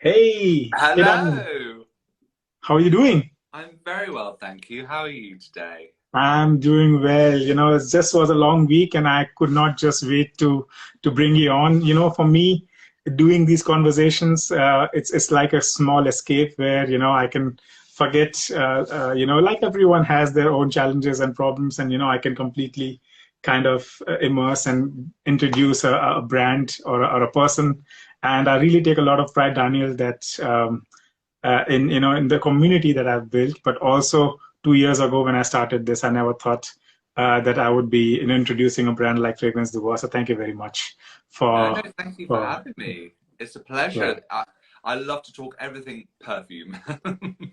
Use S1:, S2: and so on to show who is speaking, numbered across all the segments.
S1: Hey Daniel,
S2: Hello.
S1: how are you doing?
S2: I'm very well, thank you. How are you today?
S1: I'm doing well. It just was a long week and I could not just wait to bring you on. For me, doing these conversations, it's like a small escape where, I can forget, like everyone has their own challenges and problems, and, I can completely kind of immerse and introduce a brand or a person. And I really take a lot of pride, Daniel, that in the community that I've built, but also 2 years ago when I started this, I never thought that I would be introducing a brand like Fragrance Du Bois. So thank you very much
S2: No,
S1: for
S2: thank you for
S1: for
S2: having me. It's a pleasure.
S1: right.
S2: I love to talk everything perfume.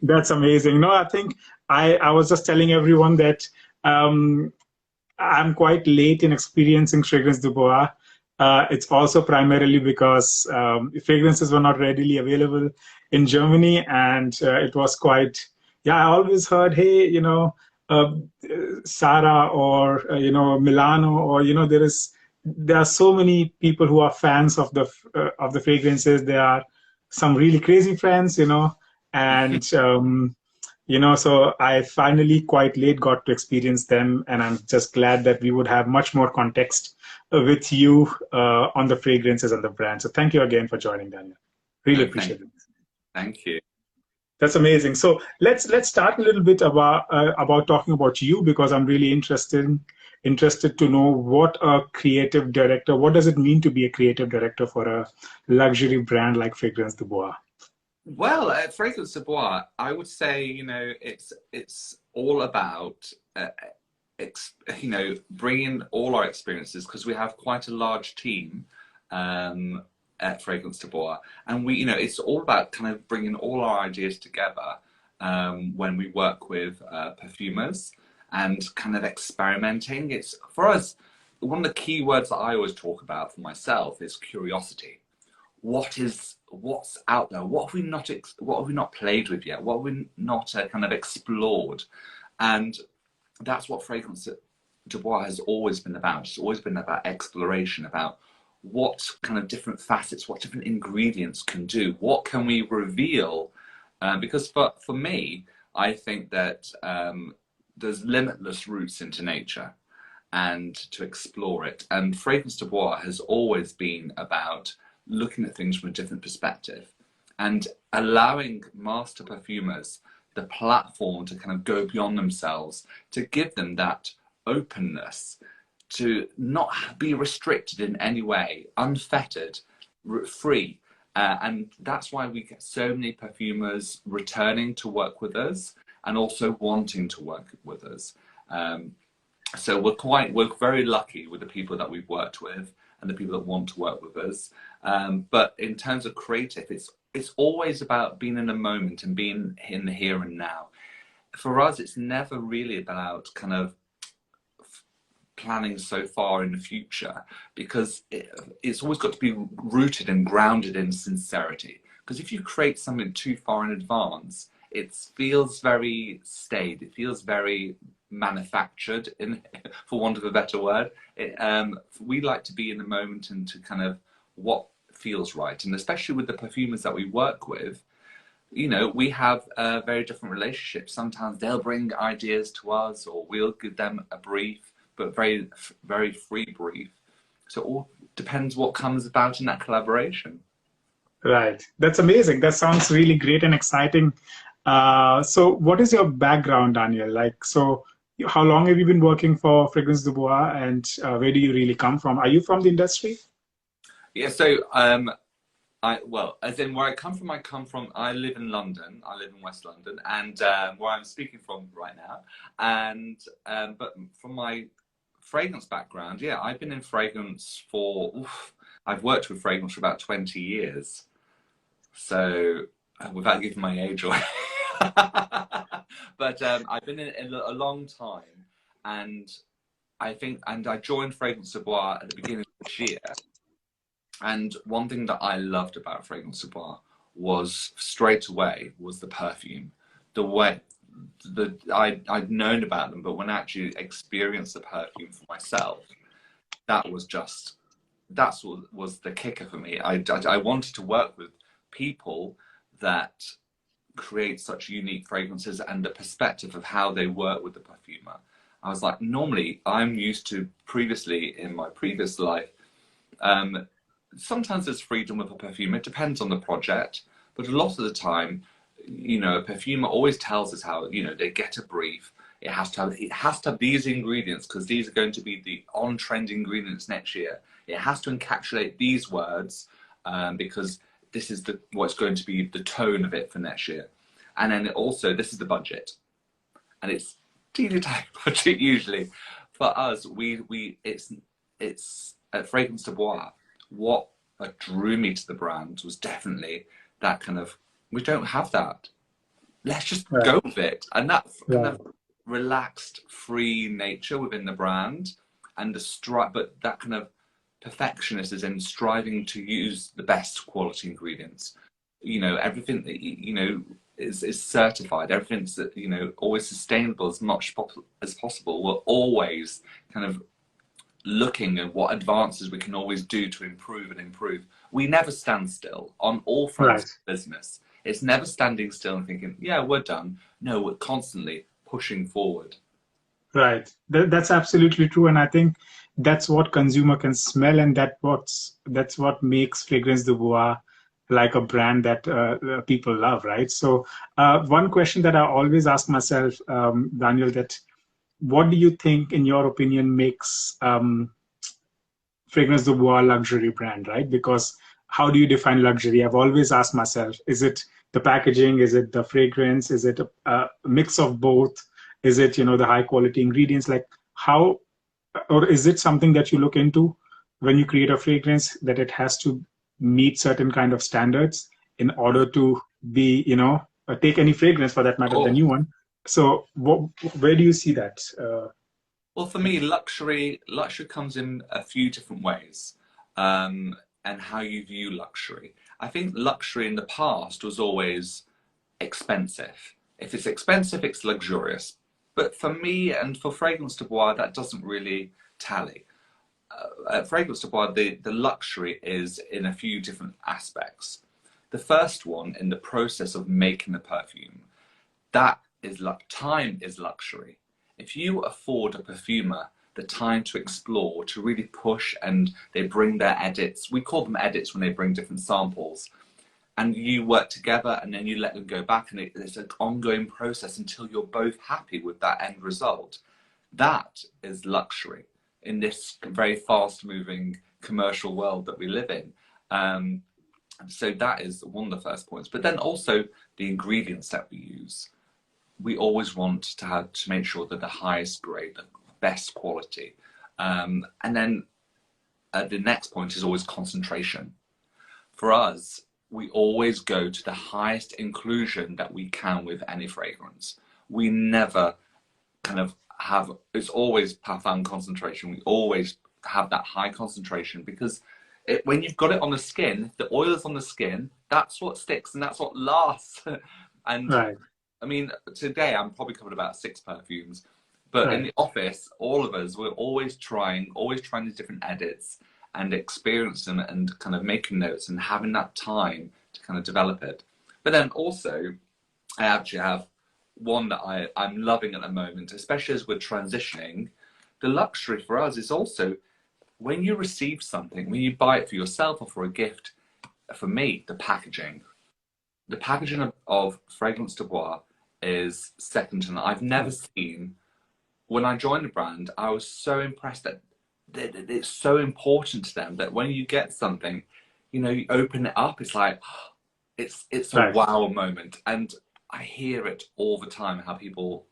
S1: That's amazing. No, I think I was just telling everyone that um, I'm quite late in experiencing Fragrance Du Bois. It's also primarily because fragrances were not readily available in Germany, and it was quite. Yeah, I always heard, hey, uh, Sarah or Milano, or there are so many people who are fans of the fragrances. There are some really crazy fans, and so I finally quite late got to experience them, and I'm just glad that we would have much more context with you on the fragrances and the brand. So thank you again for joining, Daniel. Really
S2: No,
S1: appreciate it.
S2: thank you.
S1: That's amazing. So let's start a little bit about talking about you, because I'm really interested to know what a creative director. What does it mean to be a creative director for a luxury brand like Fragrance Du Bois?
S2: Well, at Fragrance Du Bois, I would say, it's all about, bringing all our experiences because we have quite a large team um, at Fragrance Du Bois, and it's all about kind of bringing all our ideas together when we work with perfumers and kind of experimenting. It's for us one of the key words that I always talk about for myself is curiosity. What's out there, what have we not played with yet, what have we not kind of explored. And that's what Fragrance Du Bois has always been about. It's always been about exploration, about what kind of different facets, what different ingredients can do, what can we reveal. Because for me, I think that there's limitless routes into nature and to explore it. And Fragrance Du Bois has always been about looking at things from a different perspective and allowing master perfumers the platform to kind of go beyond themselves, to give them that openness, to not be restricted in any way, unfettered, free. And that's why we get so many perfumers returning to work with us and also wanting to work with us. Um, so we're very lucky with the people that we've worked with and the people that want to work with us. But in terms of creative, it's always about being in the moment and being in the here and now. For us, it's never really about kind of planning so far in the future, because it's always got to be rooted and grounded in sincerity. Because if you create something too far in advance, it feels very staid. It feels very manufactured, for want of a better word. We like to be in the moment and to kind of what feels right. And especially with the perfumers that we work with, we have a very different relationships. Sometimes they'll bring ideas to us, or we'll give them a brief, but very, very free brief. So it all depends what comes about in that collaboration.
S1: Right. That's amazing. That sounds really great and exciting. So what is your background, Daniel? Like, so how long have you been working for Fragrance Du Bois, and where do you really come from? Are you from the industry?
S2: Yeah, so as in where I come from, I live in London, I live in West London, and where I'm speaking from right now. And but from my fragrance background, yeah, I've been in fragrance I've worked with fragrance for about 20 years. So without giving my age away. But I've been in a long time, and I joined Fragrance Du Bois at the beginning of this year. And one thing that I loved about Fragrance Du Bois was straight away was the perfume, the way I'd known about them, but when I actually experienced the perfume for myself, that was just that's what was the kicker for me. I wanted to work with people that create such unique fragrances and the perspective of how they work with the perfumer. I was like, normally I'm used to previously in my previous life, sometimes there's freedom with a perfumer, it depends on the project, but a lot of the time, you know, a perfumer always tells us how, you know, they get a brief, it has to have these ingredients because these are going to be the on-trend ingredients next year. It has to encapsulate these words because this is what's going to be the tone of it for next year. And then also, this is the budget. And it's teeny tiny budget usually. For us, it's at Fragrance Du Bois, what drew me to the brand was definitely that kind of, we don't have that. Let's just go with it. And that kind of relaxed, free nature within the brand and but that kind of perfectionist is in striving to use the best quality ingredients. You know, everything that, you know, is certified, everything's that, you know, always sustainable as much as possible. We're always kind of looking at what advances we can always do to improve and improve. We never stand still on all fronts of business. It's never standing still and thinking, yeah, we're done. No, we're constantly pushing forward.
S1: Right. That's absolutely true. And I think that's what consumer can smell, and that's what makes Fragrance Du Bois like a brand that people love, right? So one question that I always ask myself, Daniel, that what do you think, in your opinion, makes Fragrance Du Bois a luxury brand, right? Because how do you define luxury? I've always asked myself, is it the packaging? Is it the fragrance? Is it a mix of both? Is it, you know, the high quality ingredients? Like how, or is it something that you look into when you create a fragrance, that it has to meet certain kind of standards in order to be, you know, take any fragrance for that matter, the new one. So where do you see that?
S2: Well, for me, luxury comes in a few different ways, and how you view luxury. I think luxury in the past was always expensive. If it's expensive, it's luxurious. But for me and for Fragrance Du Bois, that doesn't really tally. At Fragrance Du Bois, the luxury is in a few different aspects. The first one, in the process of making the perfume, that is time is luxury. If you afford a perfumer the time to explore, to really push, and they bring their edits, we call them edits when they bring different samples, and you work together and then you let them go back, and it's an ongoing process until you're both happy with that end result. That is luxury in this very fast moving commercial world that we live in. So that is one of the first points. But then also the ingredients that we use. We always want to make sure that the highest grade, the best quality. And then the next point is always concentration. For us, we always go to the highest inclusion that we can with any fragrance. We never kind of have, it's always profound concentration. We always have that high concentration because when you've got it on the skin, the oil is on the skin, that's what sticks and that's what lasts. And I mean, today I'm probably covered about 6 perfumes, but in the office, all of us, we're always trying these different edits and experience them and kind of making notes and having that time to kind of develop it. But then also, I actually have one that I'm loving at the moment, especially as we're transitioning. The luxury for us is also when you receive something, when you buy it for yourself or for a gift, for me, the packaging. The packaging of Fragrance Du Bois is second to none. I've never seen, when I joined the brand, I was so impressed that it's so important to them that when you get something, you know, you open it up, it's like, it's a wow moment. And I hear it all the time, how people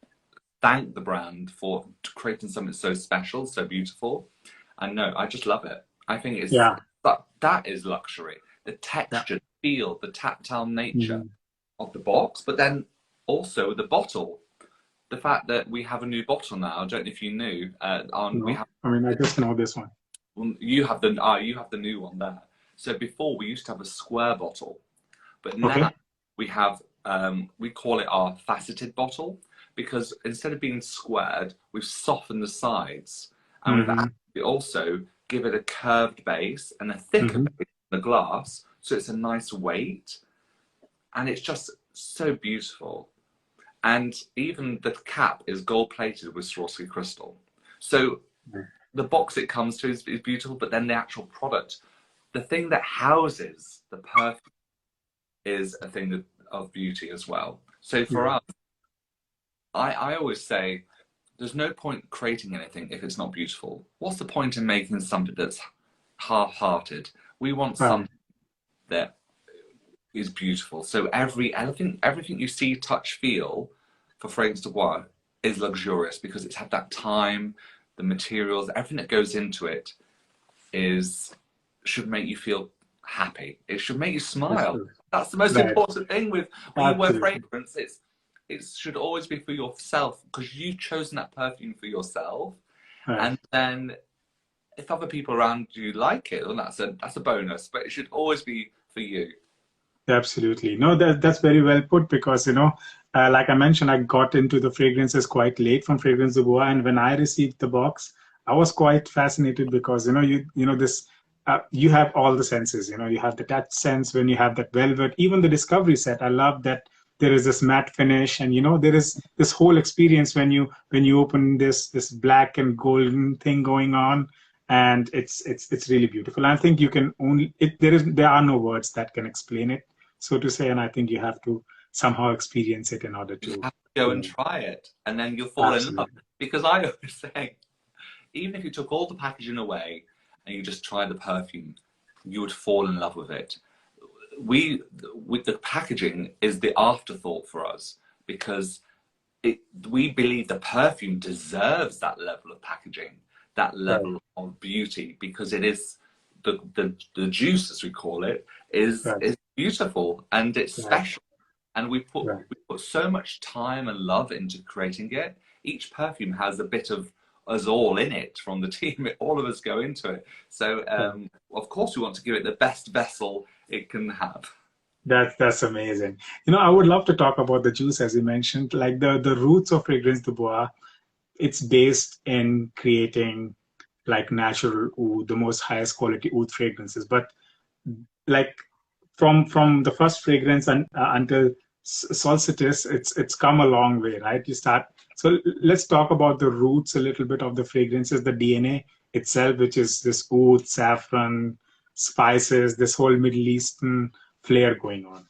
S2: thank the brand for creating something so special, so beautiful. And no, I just love it. I think it's, that is luxury. The texture, the feel, the tactile nature of the box, but then also the bottle. The fact that we have a new bottle now, I don't know if you knew. I
S1: just know this one.
S2: You have the new one there. So before we used to have a square bottle, but now we have, we call it our faceted bottle, because instead of being squared, we've softened the sides, and we also give it a curved base and a thicker base in the glass, so it's a nice weight, and it's just so beautiful. And even the cap is gold plated with Swarovski crystal. So the box it comes to is beautiful, but then the actual product, the thing that houses the perfume, is a thing of beauty as well. So for us, I always say, there's no point creating anything if it's not beautiful. What's the point in making something that's half-hearted? We want something that is beautiful. So everything you see, touch, feel for Fragrance Du Bois is luxurious because it's had that time, the materials, everything that goes into it should make you feel happy. It should make you smile. That's the most important thing when you wear fragrance. It should always be for yourself because you've chosen that perfume for yourself. And then if other people around you like it, then that's a bonus, but it should always be for you.
S1: Absolutely. No, that's very well put because, like I mentioned, I got into the fragrances quite late from Fragrance Du Bois. And when I received the box, I was quite fascinated because, you have all the senses, you have the touch sense when you have that velvet, even the discovery set. I love that there is this matte finish and, there is this whole experience when you open this black and golden thing going on. And it's really beautiful. I think you can there are no words that can explain it, so to say, and I think you have to somehow experience it in order to
S2: go and try it, and then you'll fall in love. Because I always say, even if you took all the packaging away and you just tried the perfume, you would fall in love with it. With the packaging is the afterthought for us because we believe the perfume deserves that level of packaging, that level of beauty, because it is the juice, as we call it, is beautiful and it's special. And we put so much time and love into creating it. Each perfume has a bit of us all in it from the team. All of us go into it. So of course we want to give it the best vessel it can have.
S1: That's amazing. I would love to talk about the juice, as you mentioned, like the roots of Fragrance Du Bois. It's based in creating like natural oud, the most highest quality oud fragrances. But like from the first fragrance until solstice, it's come a long way, right? So let's talk about the roots a little bit of the fragrances, the DNA itself, which is this oud, saffron, spices, this whole Middle Eastern flair going on.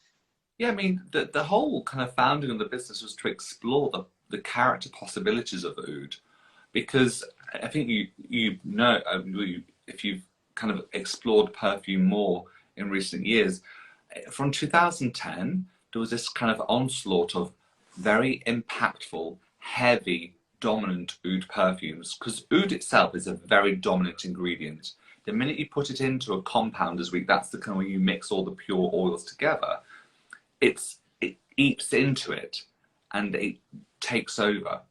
S2: Yeah, I mean, the whole kind of founding of the business was to explore the character possibilities of oud, because I think you know, if you've kind of explored perfume more in recent years, from 2010 there was this kind of onslaught of very impactful, heavy, dominant oud perfumes, because oud itself is a very dominant ingredient. The minute you put it into a compound, that's the kind of way you mix all the pure oils together. It eats into it and it takes over.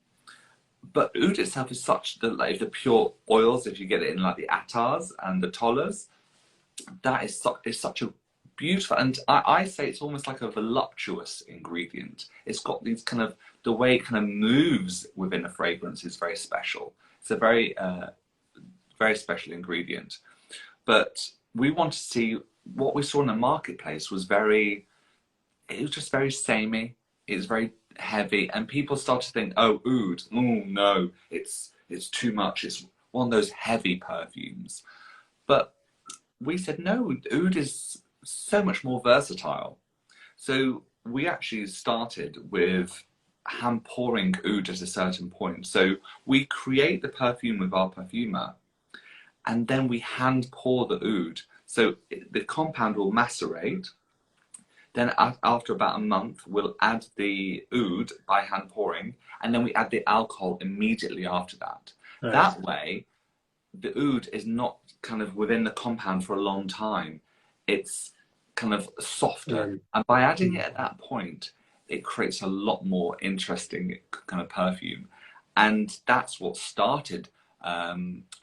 S2: But oud itself is such like the pure oils, if you get it in like the attars and the tollers, that is such a beautiful, and I say it's almost like a voluptuous ingredient. It's got these kind of, the way it kind of moves within a fragrance is very special. It's a very, very special ingredient. But we want to see, what we saw in the marketplace was it was just very samey. It was very heavy, and people start to think, oh, oud, no, it's too much. It's one of those heavy perfumes. But we said, no, oud is so much more versatile. So we actually started with hand pouring oud at a certain point. So we create the perfume with our perfumer, and then we hand pour the oud. So the compound will macerate. Then after about a month, we'll add the oud by hand pouring, and then we add the alcohol immediately after that. Right. That way, the oud is not kind of within the compound for a long time. It's kind of softer. Right. And by adding it at that point, it creates a lot more interesting kind of perfume. And that's what started.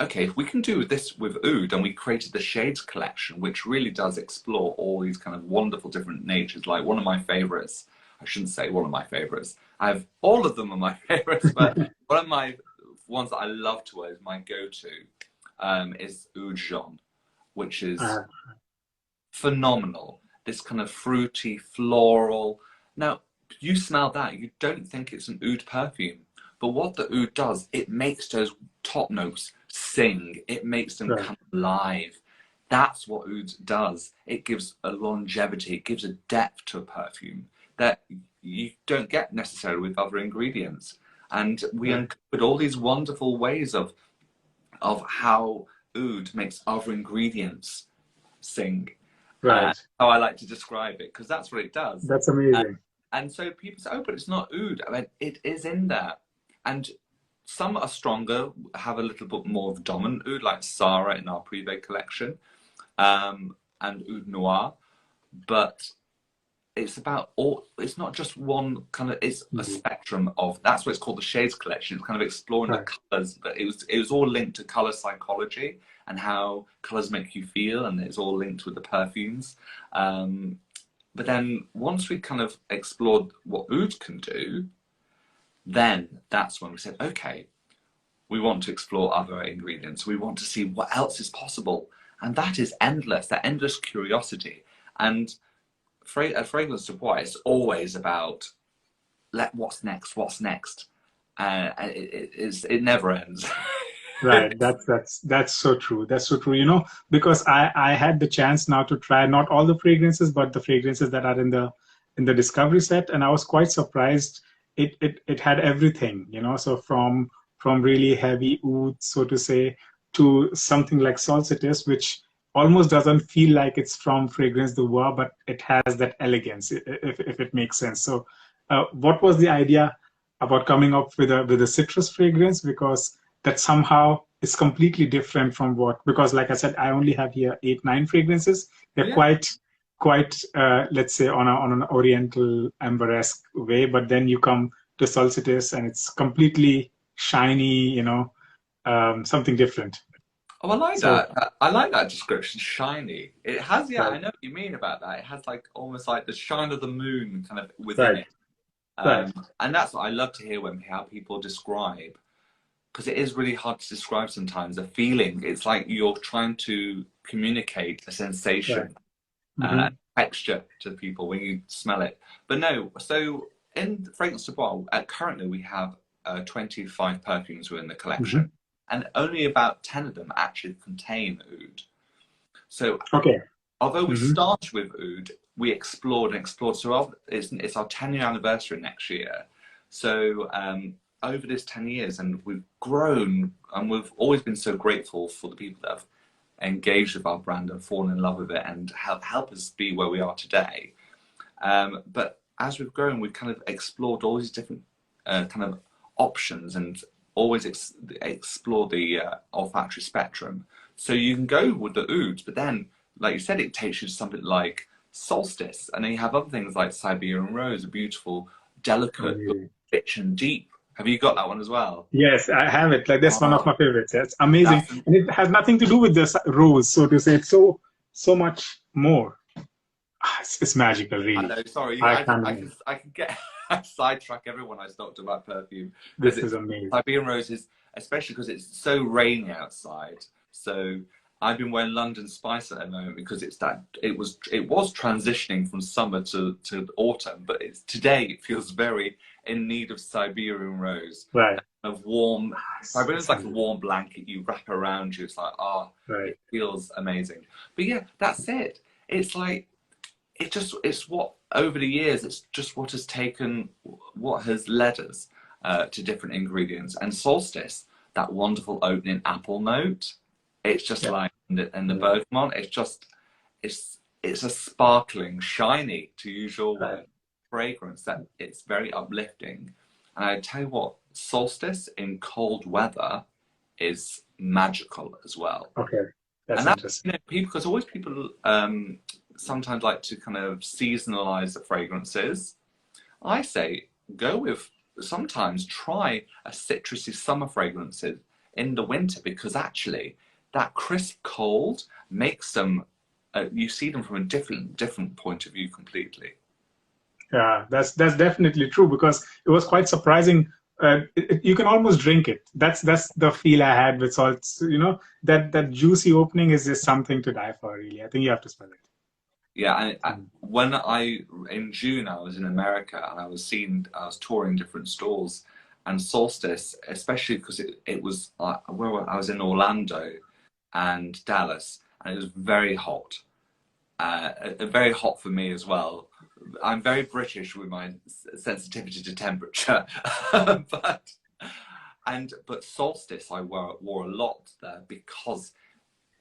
S2: Okay, if we can do this with oud, and we created the Shades collection, which really does explore all these kind of wonderful different natures. Like one of my favorites, I shouldn't say one of my favorites, all of them are my favorites, but one of my ones that I love to wear, is my go-to, is Oud Jaune, which is phenomenal. this kind of fruity, floral. Now, you smell that, you don't think it's an oud perfume. But what the oud does, it makes those top notes sing. It makes them come alive. That's what oud does. It gives a longevity. It gives a depth to a perfume that you don't get necessarily with other ingredients. And we uncovered all these wonderful ways of how oud makes other ingredients sing.
S1: Right.
S2: How I like to describe it, because that's what it does.
S1: That's amazing.
S2: And so people say, oh, but it's not oud. I mean, it is in there. And some are stronger, have a little bit more of dominant oud, like Sarah in our Privé collection, and oud noir. But it's about all, it's not just one kind of, it's a spectrum of, that's what it's called, the Shades collection. It's kind of exploring the colors, but it was all linked to color psychology and how colors make you feel, and it's all linked with the perfumes. But then once we kind of explored what oud can do, then that's when we said, okay, we want to explore other ingredients. We want to see what else is possible. And that is endless, that endless curiosity. And Fragrance Du Bois is always about, what's next, what's next? It never ends.
S1: Right, that's so true. That's so true. You know, because I had the chance now to try not all the fragrances, but the fragrances that are in the discovery set, and I was quite surprised. It had everything, you know. So from really heavy oud, so to say, to something like Solstice, which almost doesn't feel like it's from Fragrance Du Bois, but it has that elegance, if it makes sense. So, what was the idea about coming up with a citrus fragrance? Because that somehow is completely different from because like I said, I only have here 8-9 fragrances. They're quite let's say on an oriental amber-esque way, but then you come to Solstice and it's completely shiny, you know, something different.
S2: Oh, I like that. I like that description, shiny. It has, I know what you mean about that. It has like almost like the shine of the moon kind of within it. And that's what I love to hear how people describe, because it is really hard to describe sometimes a feeling. It's like you're trying to communicate a sensation, texture to people when you smell it. But no, so in Fragrance Du Bois, currently we have 25 perfumes within the collection, and only about 10 of them actually contain oud. So although we started with oud, we explored and explored. So it's our 10-year anniversary next year. So over this 10 years, and we've grown, and we've always been so grateful for the people that have engaged with our brand and fallen in love with it and help us be where we are today. But as we've grown, we've kind of explored all these different kind of options, and always explore the olfactory spectrum. So you can go with the ouds, but then, like you said, it takes you to something like Solstice, and then you have other things like Siberian Rose, a beautiful, delicate, rich and deep. Have you got that one as well?
S1: Yes, I have it. Like, that's one of my favorites. It's amazing, and it has nothing to do with the rose, so to say. It's so much more. It's magical, really.
S2: I know. Sorry, I can get sidetrack everyone I talked about perfume.
S1: This is amazing.
S2: Siberian Rose is, especially because it's so rainy outside. So I've been wearing London Spice at the moment because it was transitioning from summer to autumn, but today it feels very in need of Siberian Rose.
S1: Right.
S2: Of warm. Siberian is like a warm blanket you wrap around you. It's like it feels amazing. But yeah, that's it. It's like it's what over the years, it's just what has led us to different ingredients. And Solstice, that wonderful opening apple note, it's just like in the bergamot, it's a sparkling, shiny, to use your word, fragrance that it's very uplifting. And I tell you what, Solstice in cold weather is magical as well.
S1: Okay, that's interesting.
S2: Because always people sometimes like to kind of seasonalize the fragrances. I say sometimes try a citrusy summer fragrance in the winter, because actually that crisp cold makes them, you see them from a different point of view completely.
S1: Yeah, that's definitely true, because it was quite surprising. You can almost drink it. That's the feel I had with salts. You know, that juicy opening is just something to die for, really. I think you have to smell it.
S2: Yeah, and in June I was in America and I was touring different stores, and Solstice, especially because it was I was in Orlando and Dallas, and it was very hot, very hot for me as well. I'm very British with my sensitivity to temperature, but Solstice I wore a lot there because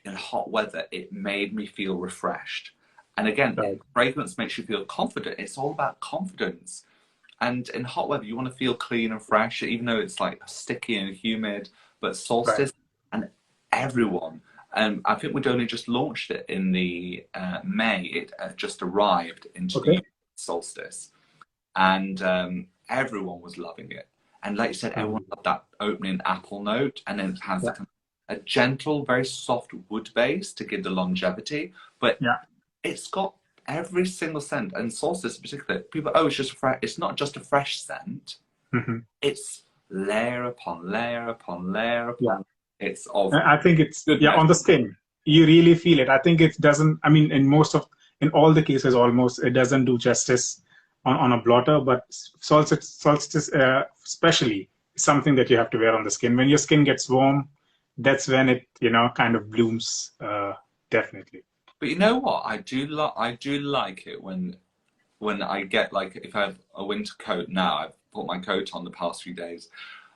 S2: in hot weather it made me feel refreshed. And again,
S1: Right.
S2: fragrance makes you feel confident. It's all about confidence. And in hot weather, you want to feel clean and fresh, even though it's like sticky and humid. But
S1: Right.
S2: Solstice and everyone, I think we'd only just launched it in the May. It just arrived into the
S1: Okay.
S2: UK, Solstice, and everyone was loving it. And like you said, everyone loved that opening apple note, and then it has
S1: Yeah.
S2: a gentle, very soft wood base to give the longevity, but
S1: Yeah.
S2: it's got every single scent, and Solstice in particular. People, oh, it's just fresh. It's not just a fresh scent.
S1: Hmm.
S2: It's layer upon layer upon layer
S1: Yeah.
S2: upon. It's of
S1: I think it's, yeah,
S2: goodness.
S1: on the skin. You really feel it. I think it doesn't, I mean, in all the cases almost, it doesn't do justice on a blotter, but solstice especially is something that you have to wear on the skin. When your skin gets warm, that's when it, kind of blooms, definitely.
S2: But you know what? I do like it when I get, like, if I have a winter coat now. I've put my coat on the past few days,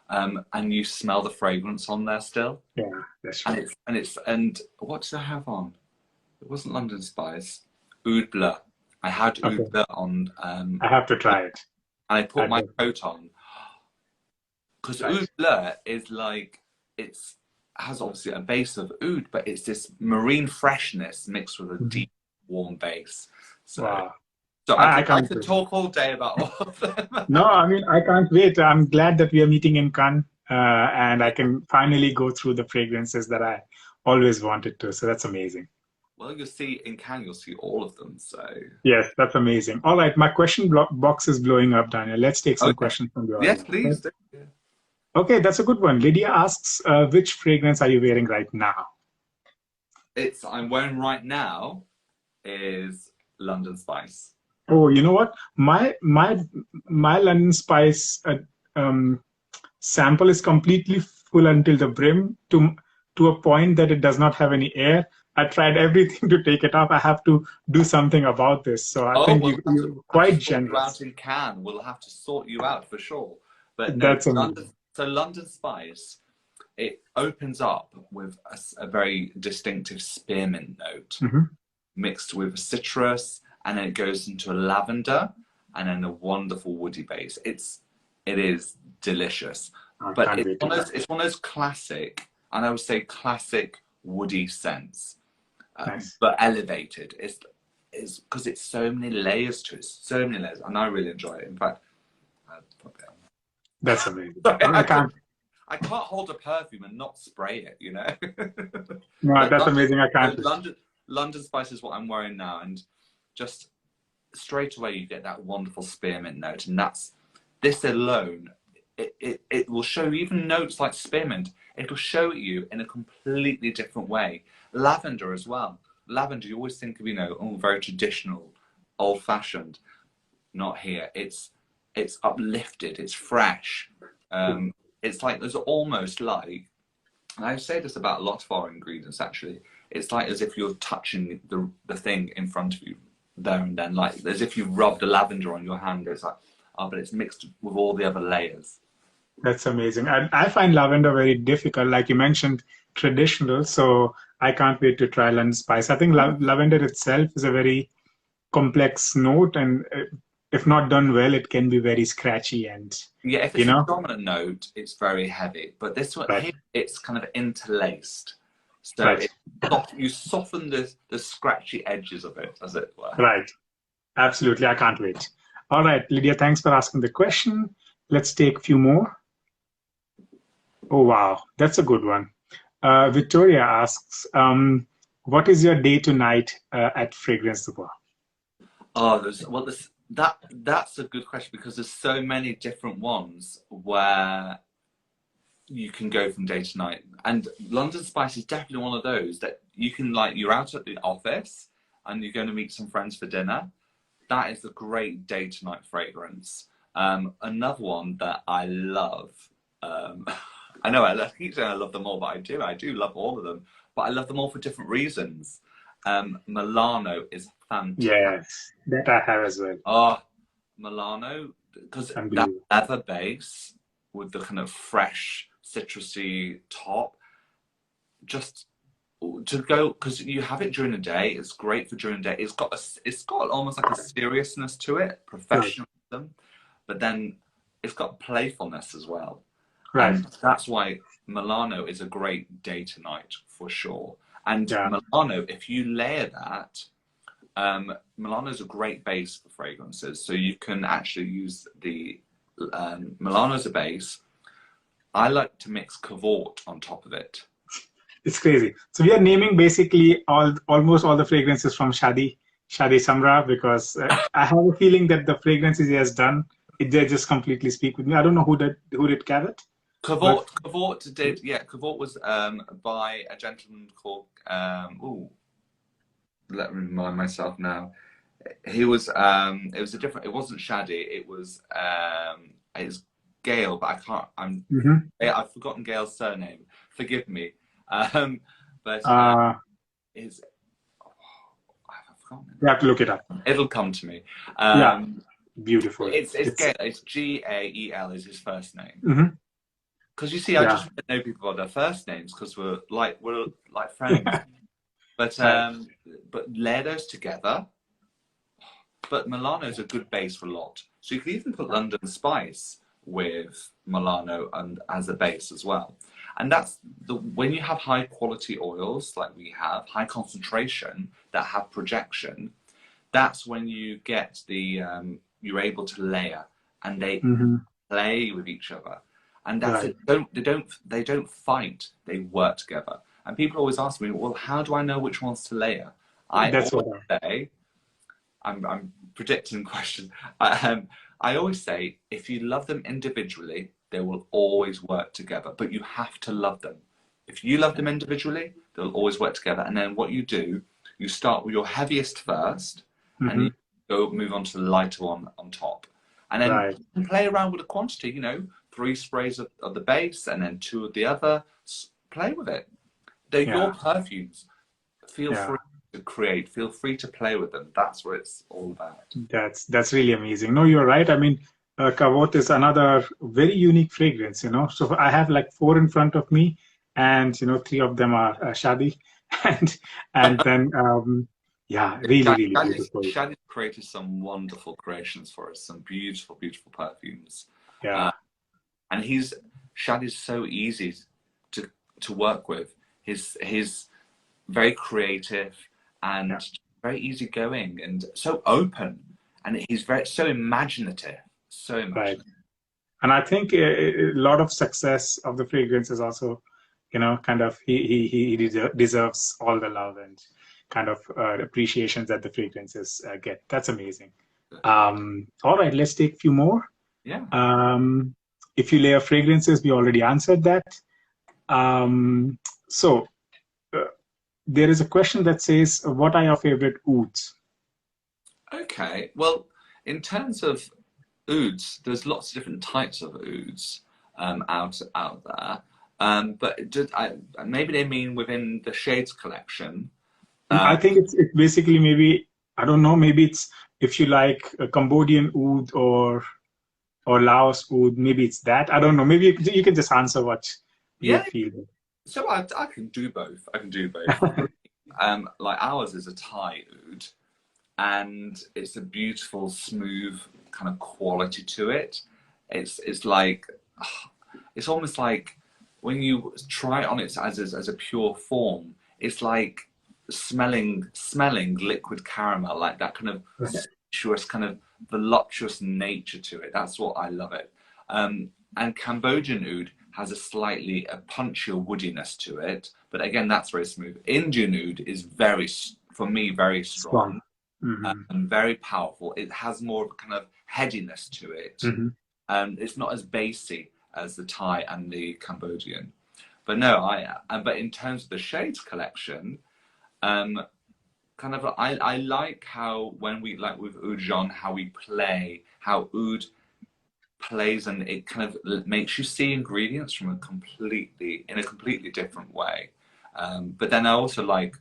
S2: and you smell the fragrance on there still.
S1: Yeah, that's
S2: And
S1: true.
S2: and what did I have on? It wasn't London Spice. Oud Bleu. I had
S1: Okay.
S2: Oud Bleu on,
S1: I have to try it.
S2: and I put
S1: I
S2: my
S1: do.
S2: coat on because Oud
S1: Nice.
S2: Bleu is like, it's has obviously a base of oud, but it's this marine freshness mixed with a
S1: Mhm.
S2: deep, warm base. So,
S1: Wow.
S2: so
S1: I
S2: I
S1: can't
S2: could
S1: wait.
S2: talk all day about all of them.
S1: No, I mean, I can't wait. I'm glad that we are meeting in Cannes, and I can finally go through the fragrances that I always wanted to. So that's amazing.
S2: Well, you'll see in Cannes, you'll see all of them. So,
S1: Yes, that's amazing. All right, my question box is blowing up, Daniel. Let's take some
S2: okay,
S1: questions from the
S2: yes,
S1: audience. Okay,
S2: please do. Yeah.
S1: okay, that's a good one. Lydia asks, which fragrance are you wearing right now?
S2: I'm wearing right now is London Spice.
S1: Oh, you know what? My London Spice um, sample is completely full until the brim to a point that it does not have any air. I tried everything to take it off. I have to do something about this. So I
S2: Oh,
S1: think
S2: we'll
S1: you're
S2: have to
S1: quite
S2: sort you out
S1: generous.
S2: in Cannes. We'll have to sort you out for sure. But no,
S1: That's amazing.
S2: London Spice, it opens up with a very distinctive spearmint note
S1: Hmm.
S2: mixed with citrus, and then it goes into a lavender, and then a wonderful woody base. It is delicious,
S1: I
S2: but
S1: can't wait to try.
S2: it's one of those classic, and I would say classic woody scents,
S1: Nice.
S2: but elevated. It's because it's so many layers to it, so many layers, and I really enjoy it. In fact,
S1: That's amazing.
S2: sorry,
S1: I can't.
S2: I can't hold a perfume and not spray it, you know.
S1: No,
S2: But
S1: that's amazing. I can't.
S2: London Spice is what I'm wearing now, and just straight away you get that wonderful spearmint note, and this alone. It will show even notes like spearmint. It'll show it you in a completely different way. Lavender as well. Lavender, you always think of, very traditional, old-fashioned. Not here. It's uplifted. It's fresh. It's like there's almost like, and I say this about a lot of our ingredients actually. It's like as if you're touching the thing in front of you there and then, like as if you rubbed a lavender on your hand. It's like, oh, but it's mixed with all the other layers.
S1: That's amazing. I find lavender very difficult, like you mentioned, traditional. So I can't wait to try London Spice. I think lavender itself is a very complex note, and if not done well, it can be very scratchy and,
S2: Yeah, if
S1: you
S2: it's a
S1: know,
S2: dominant note, it's very heavy. But this one
S1: right,
S2: here, it's kind of interlaced. So
S1: right,
S2: you soften the scratchy edges of it, as it were.
S1: right. Absolutely. I can't wait. All right, Lydia, thanks for asking the question. Let's take a few more. Oh, wow. That's a good one. Victoria asks, what is your day to night at Fragrance Du Bois?
S2: Oh, that's a good question because there's so many different ones where you can go from day to night. And London Spice is definitely one of those that you can, like, you're out at the office and you're going to meet some friends for dinner, that is a great day to night fragrance. Another one that I love, I know I keep saying I love them all, but I do love all of them, but I love them all for different reasons. Milano is fantastic.
S1: Yes, that I have as well.
S2: Oh, Milano, because that
S1: Unbelievable.
S2: leather base with the kind of fresh citrusy top, just to go, because you have it during the day. It's great for during the day. It's got almost like a seriousness to it, professionalism, but then it's got playfulness as well.
S1: Right.
S2: And that's why Milano is a great day to night for sure. And
S1: Yeah.
S2: Milano, if you layer that, Milano is a great base for fragrances. So you can actually use the Milano as a base. I like to mix Cavort on top of it.
S1: It's crazy. So we are naming basically almost all the fragrances from Shadi Samra, because I have a feeling that the fragrances he has done, they just completely speak with me. I don't know who did Cavett.
S2: Cavort did, yeah. Cavort was by a gentleman called let me remind myself now. He was it was a different. It wasn't Shadi. It was it's Gail, but I can't. I've forgotten Gail's surname. Forgive me. But is I've forgotten it.
S1: You have to look it up.
S2: It'll come to me.
S1: Yeah, beautiful.
S2: It's Gael. It's Gael is his first name. Because you see, I just know people by their first names because we're like friends. But layer those together. But Milano is a good base for a lot. So you can even put London Spice with Milano and as a base as well. And that's when you have high quality oils like we have, high concentration that have projection, that's when you get the you're able to layer and they play with each other. And that's it. They don't fight, they work together. And people always ask me, well, how do I know which ones to layer? I I'm predicting questions. I always say, if you love them individually, they will always work together, but you have to love them. If you love them individually, they'll always work together. And then what you do, you start with your heaviest first, and you go move on to the lighter one on top. And then you can play around with the quantity, you know, 3 sprays of the base and then 2 of the other. Play with it. They're your perfumes. Feel free to create, feel free to play with them. That's what it's all about.
S1: That's really amazing. No, you're right. I mean, Cavot is another very unique fragrance, you know. So I have like 4 in front of me, and you know, 3 of them are Shadi, and then really beautiful.
S2: Shadi's created some wonderful creations for us, some beautiful perfumes.
S1: Yeah,
S2: and Shadi's so easy to work with. He's very creative and very easygoing and so open, and he's so imaginative.
S1: Right. And I think a lot of success of the fragrance is also, you know, kind of he deserves all the love and kind of appreciations that the fragrances get. That's amazing. All right, let's take a few more.
S2: Yeah.
S1: If you layer fragrances, we already answered that. So there is a question that says, what are your favorite ouds? Okay,
S2: well, in terms of ouds, there's lots of different types of ouds out there. But maybe they mean within the shades collection.
S1: I think it's basically, maybe, I don't know, maybe it's, if you like a Cambodian oud or Laos oud, maybe it's that. I don't know. Maybe you can just answer what you feel.
S2: So I can do both. Like ours is a Thai oud, and it's a beautiful, smooth kind of quality to it. It's like, it's almost like when you try it on it as a pure form, it's like smelling liquid caramel, like that kind of sensuous, kind of voluptuous nature to it. That's what I love it. And Cambodian oud has a slightly punchier woodiness to it, but again, that's very smooth. Indian oud is for me, very strong. And very powerful. It has more of a kind of headiness to it. It's not as bassy as the Thai and the Cambodian. But no, but in terms of the shades collection, kind of, I like how when we, like with Oud Jean, how we play, how Oud plays, and it kind of makes you see ingredients from in a completely different way. But then I also like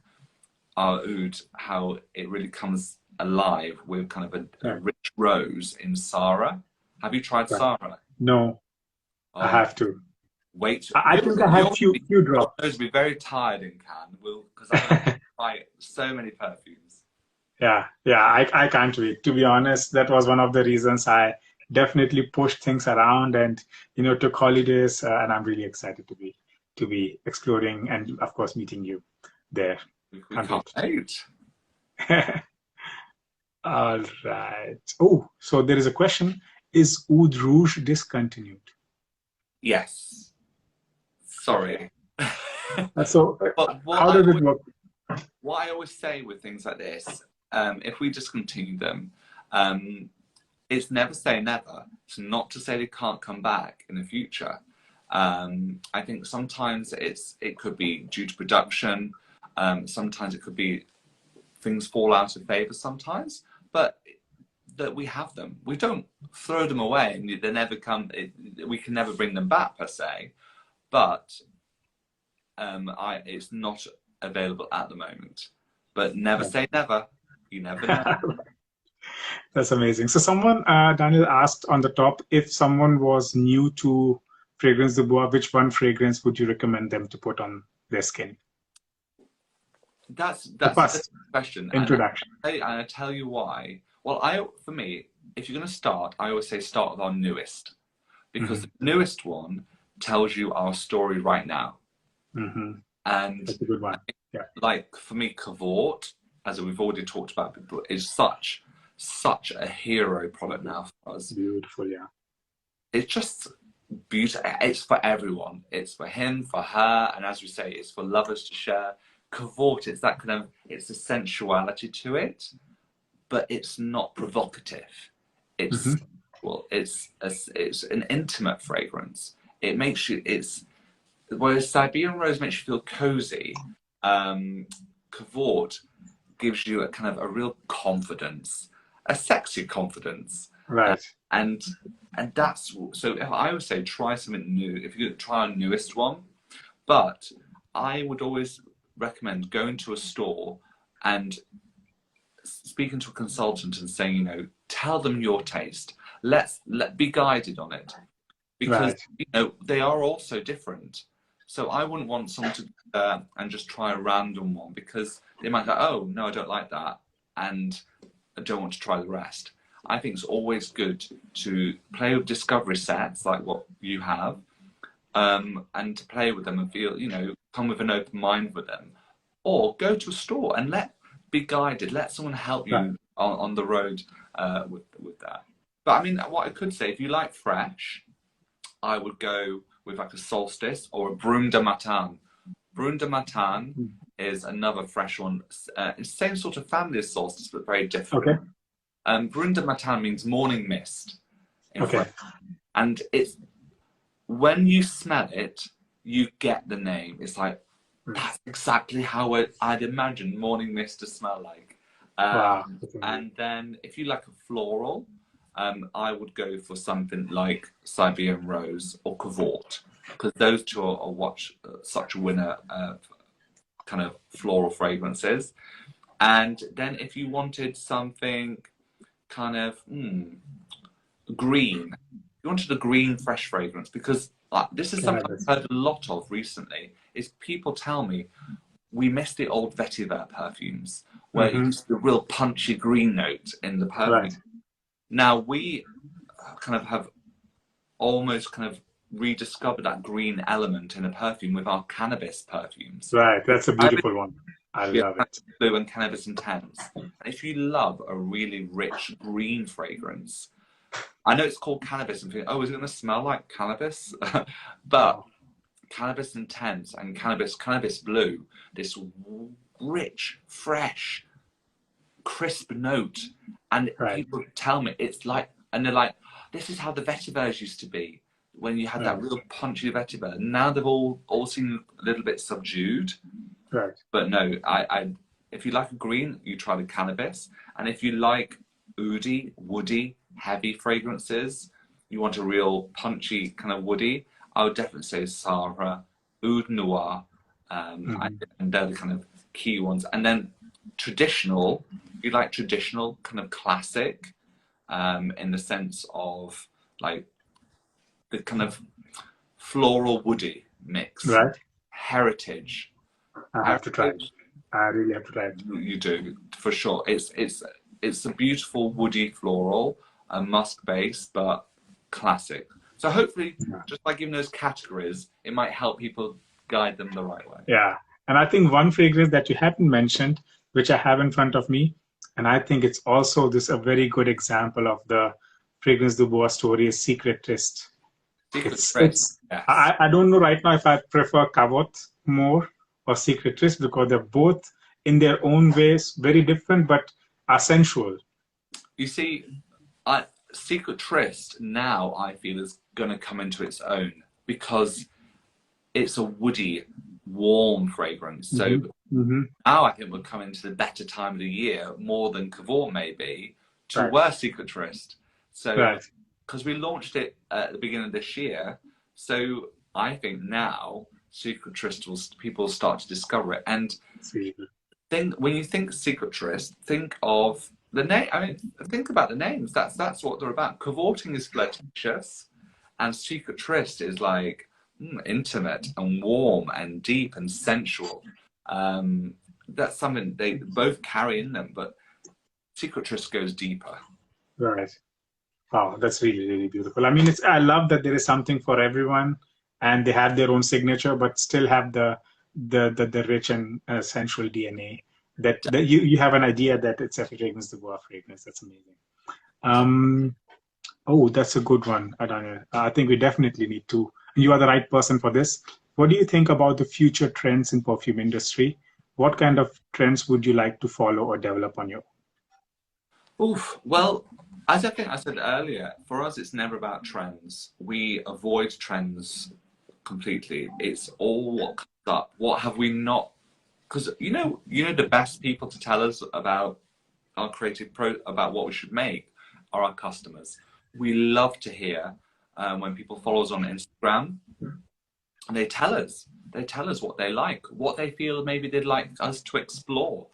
S2: our Oud, how it really comes alive with kind of a rich rose in Sarah. Have you tried Sarah?
S1: No, I
S2: Oh,
S1: have to.
S2: wait.
S1: I think I have few drops.
S2: You're going to be very tired in Cannes, because I'm going to try so many perfumes.
S1: Yeah, I can't wait. To be honest, that was one of the reasons I definitely pushed things around and took holidays, and I'm really excited to be exploring and of course meeting you there.
S2: We can't wait.
S1: All right. Oh, so there is a question. Is Oud Rouge discontinued?
S2: Yes. Sorry.
S1: So
S2: But
S1: how does it work?
S2: What I always say with things like this, if we discontinue them, it's never say never. It's not to say they can't come back in the future. I think sometimes it could be due to production. Sometimes it could be things fall out of favor sometimes, but that we have them. We don't throw them away and they never come. We can never bring them back per se, but it's not available at the moment. But never say never. You never know.
S1: That's amazing. So someone, Daniel, asked on the top, if someone was new to Fragrance Du Bois, which one fragrance would you recommend them to put on their skin?
S2: That's a good question.
S1: Introduction.
S2: And I tell you why. Well, for me, if you're going to start, I always say start with our newest, because the newest one tells you our story right now. And
S1: that's a good one. Yeah.
S2: Like for me, Cavort, as we've already talked about, is such a hero product now for us.
S1: Beautiful, yeah.
S2: It's just beautiful. It's for everyone. It's for him, for her, and as we say, it's for lovers to share. Cavort, it's that kind of, it's a sensuality to it, but it's not provocative. It's it's an intimate fragrance. It makes you, whereas Siberian Rose makes you feel cozy, Cavort gives you a kind of a real confidence, a sexy confidence.
S1: Right.
S2: And that's, so if I would say try something new, if you could try our newest one, but I would always recommend going to a store and speaking to a consultant and saying, tell them your taste. Let be guided on it, because they are also different. So I wouldn't want someone to and just try a random one, because they might go, oh no, I don't like that, and I don't want to try the rest. I think it's always good to play with discovery sets like what you have, and to play with them and feel, come with an open mind with them, or go to a store and be guided. Let someone help you on the road with that. But I mean, what I could say, if you like fresh, I would go with like a Solstice or a Brume de Matin. Brume de Matin is another fresh one. It's the same sort of family as Solstice, but very different.
S1: Okay.
S2: Brume de Matin means morning mist.
S1: Okay.
S2: And it's, when you smell it, you get the name. It's like, that's exactly how I'd imagine morning mist to smell like.
S1: Wow.
S2: And then if you like a floral, I would go for something like Siberian Rose or Cavort, because those two are such a winner of kind of floral fragrances. And then if you wanted something kind of green, you wanted a green fresh fragrance, because this is something I've heard a lot of recently, is people tell me we miss the old vetiver perfumes where you use the real punchy green note in the perfume.
S1: Right.
S2: Now we kind of have almost kind of rediscovered that green element in a perfume with our cannabis perfumes.
S1: Right, that's a beautiful one. I love it.
S2: Blue and Cannabis Intense. And if you love a really rich green fragrance, I know it's called cannabis and think, oh, is it going to smell like cannabis? But Cannabis Intense and Cannabis Blue, this rich, fresh, crisp note. And people tell me it's like, and they're like, this is how the vetivers used to be when you had that real punchy vetiver. Now they've all seem a little bit subdued.
S1: Right.
S2: But no, If you like a green, you try the cannabis. And if you like oody, woody, heavy fragrances, you want a real punchy kind of woody, I would definitely say Sarah, Oud Noir, and they're the kind of key ones. And then traditional, you like traditional, kind of classic, in the sense of like the kind of floral woody mix,
S1: Right.
S2: heritage.
S1: I have to try it. I really have to try it.
S2: You do, for sure. It's a beautiful woody floral, a musk base, but classic. So hopefully, just by giving those categories, it might help people guide them the right way.
S1: Yeah. And I think one fragrance that you haven't mentioned, which I have in front of me, and I think it's also a very good example of the Fragrance Du Bois story, is Secret Trist.
S2: Yes.
S1: I don't know right now if I prefer Kavot more or Secret Trist, because they're both in their own ways very different, but are sensual.
S2: You see, Secret Trist now I feel is going to come into its own, because it's a woody, warm fragrance. So now I think we're coming to the better time of the year, more than Kavot maybe, to wear Secret Trist. So because we launched it at the beginning of this year, so I think now Secret Trist people start to discover it. And when you think Secret Trist, think of the name. I mean, think about the names. That's what they're about. Cavorting is flirtatious, and Secret Trist is like intimate and warm and deep and sensual. That's something they both carry in them, but Secret Trist goes deeper.
S1: Right. Wow, that's really, really beautiful. I mean, I love that there is something for everyone, and they have their own signature, but still have the rich and sensual DNA. That you have an idea that it's a Fragrance Du Bois fragrance. That's amazing. Oh, that's a good one, Adanya. I think we definitely need to. You are the right person for this. What do you think about the future trends in perfume industry? What kind of trends would you like to follow or develop on your own?
S2: Oof. Well, as I think I said earlier, for us, it's never about trends. We avoid trends completely. It's all what comes up. What have we not? Because you know the best people to tell us about our about what we should make are our customers. We love to hear when people follow us on Instagram, and they tell us what they like, what they feel maybe they'd like us to explore,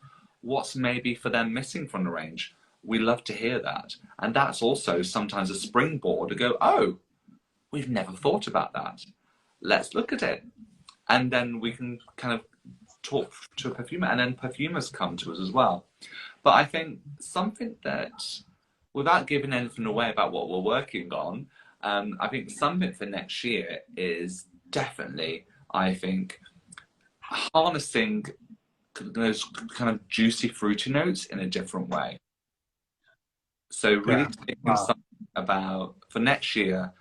S2: what's maybe for them missing from the range. We love to hear that. And that's also sometimes a springboard to go, oh, we've never thought about that. Let's look at it. And then we can kind of talk to a perfumer, and then perfumers come to us as well. But I think something that, without giving anything away about what we're working on, I think something for next year is definitely, I think, harnessing those kind of juicy, fruity notes in a different way. So really thinking something about, for next year,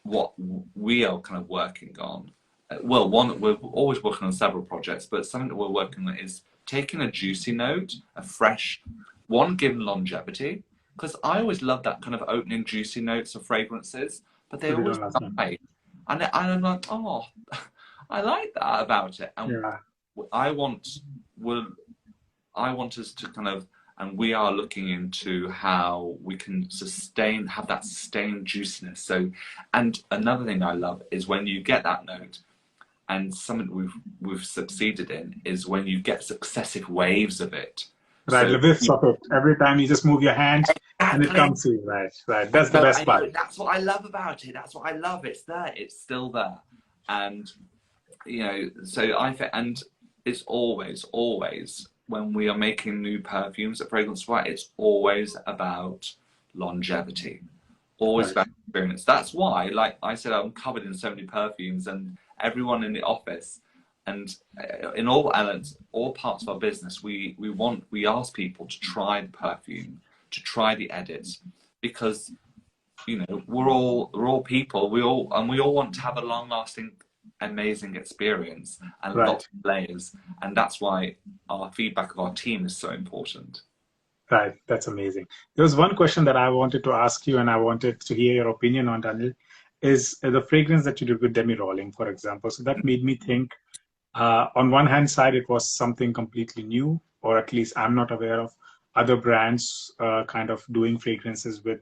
S2: what we are kind of working on. Well, we're always working on several projects, but something that we're working on is taking a juicy note, a fresh one, given longevity, because I always love that kind of opening juicy notes of fragrances, but they always die. And I'm like, oh, I like that about it. And I want us to kind of, and we are looking into how we can have that sustained juiciness. So, and another thing I love is when you get that note, and something we've succeeded in is when you get successive waves of it.
S1: Right, the whiffs of it. Every time you just move your hand and it comes to you. Right. That's the best part.
S2: That's what I love about it. That's what I love. It's there. It's still there. And, so and it's always, when we are making new perfumes at Fragrance Du Bois, it's always about longevity, always about experience. That's why, like I said, I'm covered in so many perfumes, and everyone in the office and in all elements, all parts of our business, we ask people to try the perfume, to try the edits, because we're all people, we all want to have a long-lasting, amazing experience and lots of layers, and that's why our feedback of our team is so important.
S1: Right, that's amazing. There was one question that I wanted to ask you, and I wanted to hear your opinion on, Daniel, is the fragrance that you did with Demi Rolling, for example. So that made me think, on one hand side, it was something completely new, or at least I'm not aware of other brands kind of doing fragrances with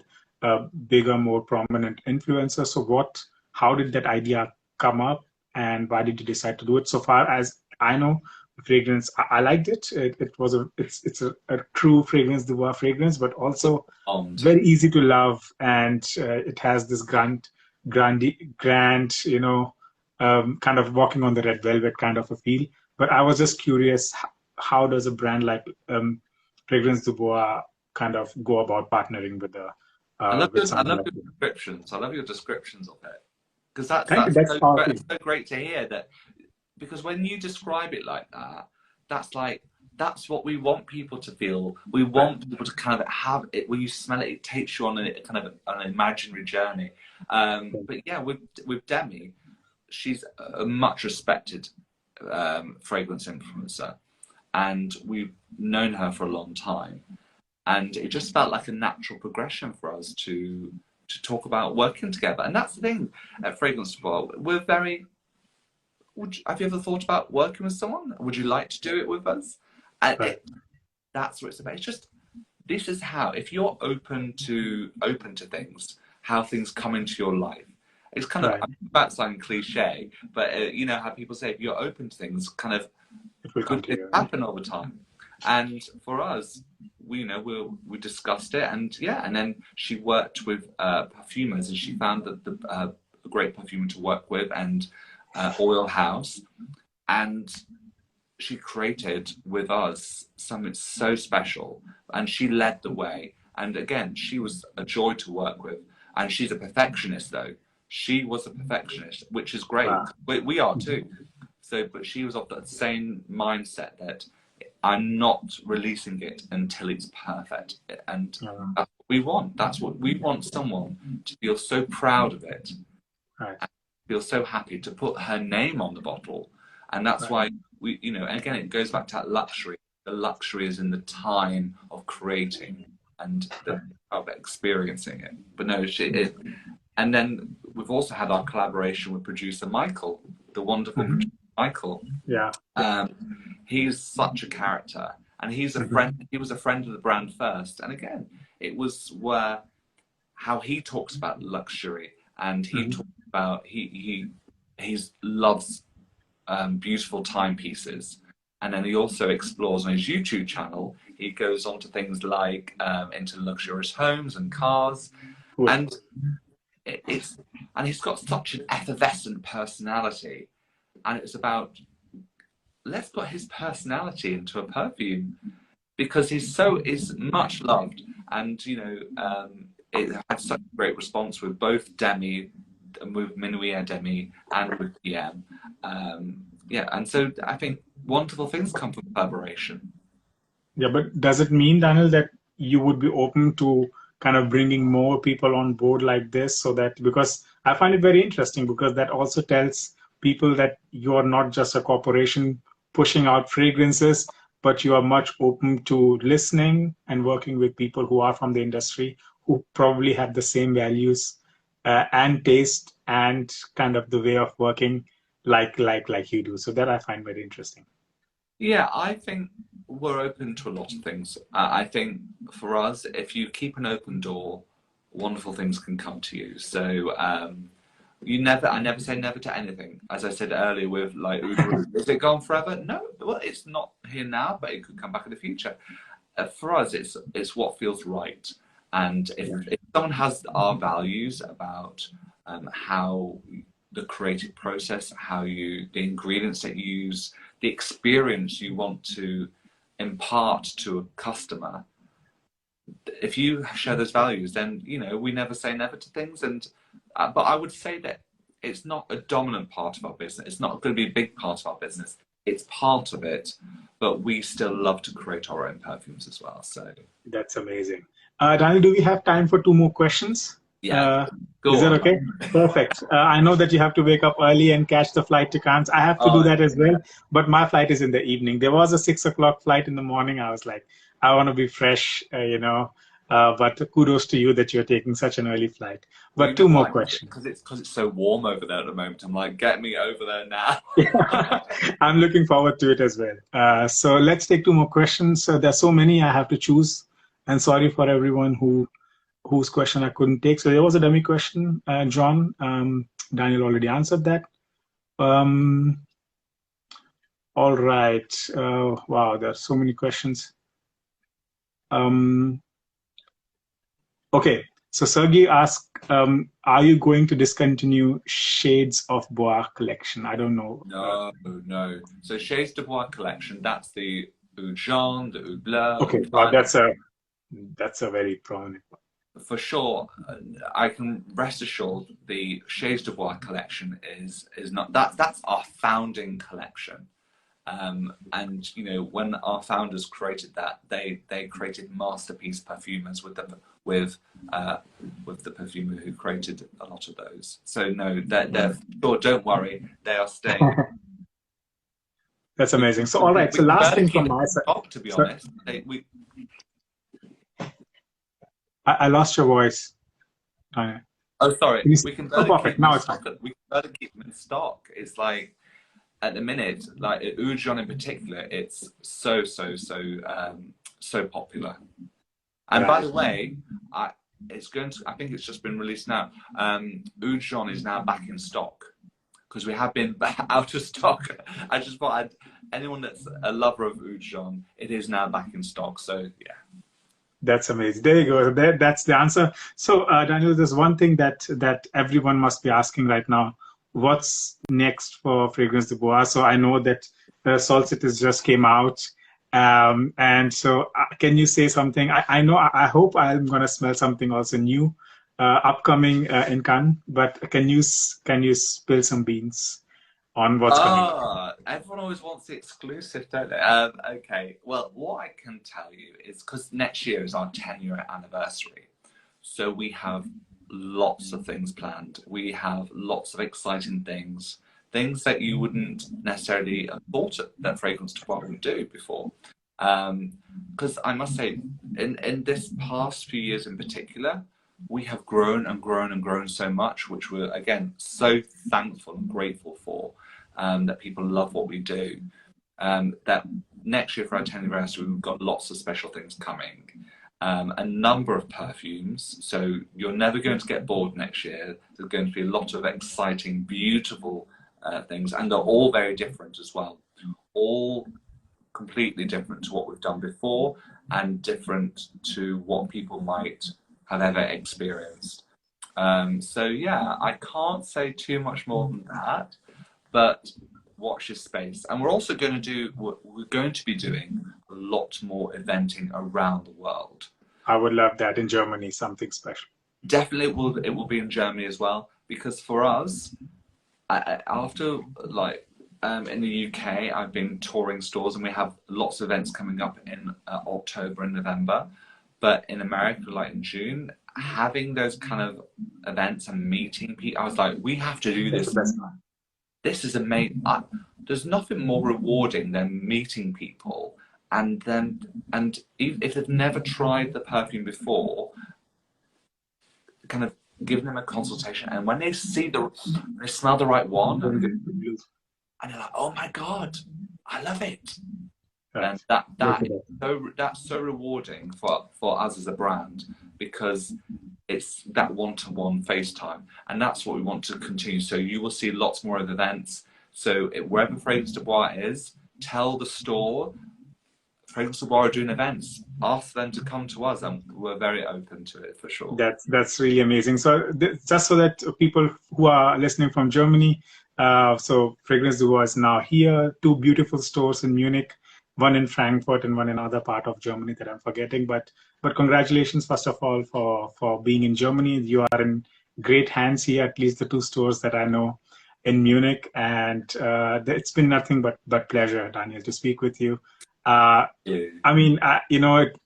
S1: bigger, more prominent influencers. So how did that idea come up, and why did you decide to do it? So far as I know, the fragrance, I liked it. It's a true Fragrance Du Bois fragrance, but also very easy to love, and it has this grand, you know, kind of walking on the red velvet kind of a feel. But I was just curious, how does a brand like Fragrance Du Bois kind of go about partnering with the with
S2: I
S1: someone
S2: love
S1: like
S2: your
S1: you?
S2: descriptions. I love your descriptions of it, because
S1: Thank you. That's powerful.
S2: so great to hear that. Because when you describe it like that, that's what we want people to feel. We want people to kind of have it. When you smell it, it takes you on a kind of an imaginary journey. But yeah, with Demi, she's a much respected fragrance influencer, and we've known her for a long time. And it just felt like a natural progression for us to talk about working together. And that's the thing at Fragrance Du Bois. We're very... have you ever thought about working with someone? Would you like to do it with us? And that's what it's about. It's just, this is how, if you're open to things, how things come into your life. It's kind of, that sounds cliche, but you know how people say, if you're open to things, kind of good things happen all the time. And for us, we discussed it, and and then she worked with perfumers, and she found that a great perfumer to work with, and Oil House, and she created with us something so special, and she led the way. And again, she was a joy to work with, and she's a perfectionist though. She was a perfectionist, which is great. We are too. So, but she was of that same mindset that I'm not releasing it until it's perfect. And that's what we want. That's what we want, someone to feel so proud of it. And feel so happy to put her name on the bottle. And that's why we, you know, and again, it goes back to that luxury. The luxury is in the time of creating and of experiencing it. But no, and then we've also had our collaboration with producer Michael, the wonderful producer Michael. He's such a character, and he's a friend. He was a friend of the brand first, and again, it was how he talks about luxury, and he talks about he loves beautiful timepieces, and then he also explores on his YouTube channel. He goes on to things like into luxurious homes and cars, and he's got such an effervescent personality, and it's about, let's put his personality into a perfume, because he's much loved, and you know, it had such a great response with both Demi, with Minuit Demi, and with PM. And so I think wonderful things come from collaboration.
S1: Yeah, but does it mean, Daniel, that you would be open to kind of bringing more people on board like this, so that, because I find it very interesting, because that also tells people that you are not just a corporation pushing out fragrances, but you are much open to listening and working with people who are from the industry, who probably have the same values and taste and kind of the way of working like you do. So that I find very interesting.
S2: Yeah, I think we're open to a lot of things. I think for us, if you keep an open door, wonderful things can come to you. So I never say never to anything. As I said earlier with like Uber, is it gone forever? No, well, it's not here now, but it could come back in the future. For us, it's what feels right. And if someone has our values about how the creative process, the ingredients that you use, the experience you want to impart to a customer, if you share those values, then, you know, we never say never to things. And but I would say that it's not a dominant part of our business. It's not going to be a big part of our business. It's part of it, but we still love to create our own perfumes as well. So
S1: that's amazing. Daniel, do we have time for 2 more questions?
S2: Yeah.
S1: Is that okay? Perfect. I know that you have to wake up early and catch the flight to Cannes. I have to do that as well, but my flight is in the evening. There was a 6 o'clock flight in the morning. I was like, I want to be fresh, you know, But kudos to you that you're taking such an early flight. But
S2: You
S1: two
S2: know
S1: more
S2: why?
S1: questions.
S2: Because it's so warm over there at the moment. I'm like, get me over there now.
S1: I'm looking forward to it as well. So let's take two more questions. There's so many I have to choose. And sorry for everyone whose question I couldn't take. So there was a dummy question, John. Daniel already answered that. All right. Wow, there are so many questions. Okay, so Sergey asked, are you going to discontinue Shades of Bois collection? I don't know.
S2: No. So Shades du Bois collection, that's the Oud Jaune, the Oud Bleu.
S1: Okay, wow, that's a very prominent one.
S2: For sure, I can rest assured the Shades du Bois collection is not that's our founding collection. And you know, when our founders created that, they created masterpiece perfumers with the perfumer who created a lot of those. So no, they're sure, don't worry, they are staying.
S1: That's amazing. So all right, so last thing from my side.
S2: To be honest,
S1: I lost your voice.
S2: Oh, sorry. We can
S1: perfect. Now it's fine.
S2: We can better keep them in stock. It's like, at the minute, like Oud Jaune in particular, it's so popular. And by the way, I think it's just been released now. Oud Jaune is now back in stock because we have been out of stock. I just thought anyone that's a lover of Oud Jaune, it is now back in stock. So yeah.
S1: That's amazing. There you go. That's the answer. So Daniel, there's one thing that everyone must be asking right now. What's next for Fragrance Du Bois? So I know that Solstice just came out. And so can you say something? I hope I'm going to smell something also new upcoming in Cannes, but can you spill some beans on what's coming?
S2: Everyone always wants the exclusive, don't they? Okay, well, what I can tell you is because next year is our 10-year anniversary. So we have lots of things planned. We have lots of exciting things that you wouldn't necessarily have thought that Fragrance Du Bois would do before. Because I must say, in this past few years in particular, we have grown and grown and grown so much, which we're, again, so thankful and grateful for, that people love what we do. That next year for our 10th anniversary, we've got lots of special things coming. A number of perfumes, so you're never going to get bored next year. There's going to be a lot of exciting, beautiful things, and they're all very different as well. All completely different to what we've done before and different to what people might have ever experienced. So yeah, I can't say too much more than that, but watch this space. And we're also going to be doing a lot more eventing around the world.
S1: I would love that in Germany, something special.
S2: Definitely it will be in Germany as well, because for us, after like in the UK, I've been touring stores and we have lots of events coming up in October and November. But in America, like in June, having those kind of events and meeting people, I was like, we have to do this. This is amazing. There's nothing more rewarding than meeting people and if they've never tried the perfume before, kind of giving them a consultation. And when they smell the right one, and they're like, oh my God, I love it. And that's so rewarding for us as a brand, because it's that one-to-one FaceTime, and that's what we want to continue. So you will see lots more of events. So wherever Fragrance Du Bois is, tell the store Fragrance Du Bois are doing events. Ask them to come to us, and we're very open to it for sure.
S1: That's really amazing. So just so that people who are listening from Germany, so Fragrance Du Bois is now here. 2 beautiful stores in Munich, one in Frankfurt and one in another part of Germany that I'm forgetting. But congratulations, first of all, for being in Germany. You are in great hands here, at least the 2 stores that I know in Munich. And it's been nothing but pleasure, Daniel, to speak with you. I mean,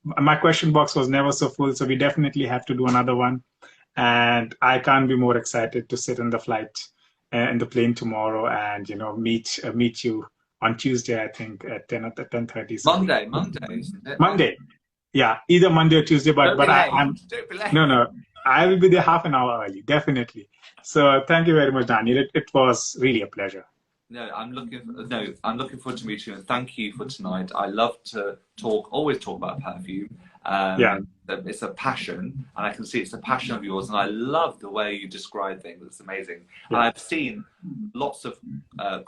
S1: my question box was never so full, so we definitely have to do another one. And I can't be more excited to sit in the flight, in the plane tomorrow, and meet you on Tuesday, I think, at 10 or 10:30.
S2: Monday, isn't it?
S1: Monday. Yeah, either Monday or Tuesday,
S2: Don't be late.
S1: I'm
S2: Don't be late.
S1: no, I will be there half an hour early, definitely. So thank you very much, Daniel. It was really a pleasure.
S2: No, I'm looking forward to meeting you, and thank you for tonight. I love to always talk about perfume.
S1: Yeah.
S2: It's a passion, and I can see it's a passion of yours, and I love the way you describe things. It's amazing.
S1: Yeah.
S2: And I've seen lots of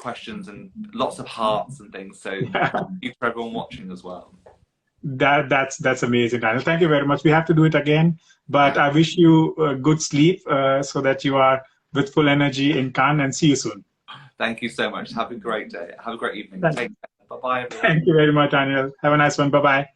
S2: questions and lots of hearts and things, so
S1: Yeah.
S2: thank you for everyone watching as well.
S1: That's amazing, Daniel. Thank you very much. We have to do it again, but I wish you good sleep so that you are with full energy in Cannes, and see you soon.
S2: Thank you so much. Have a great day. Have a great evening. Take care. Bye-bye, everyone.
S1: Thank you very much, Daniel. Have a nice one. Bye-bye.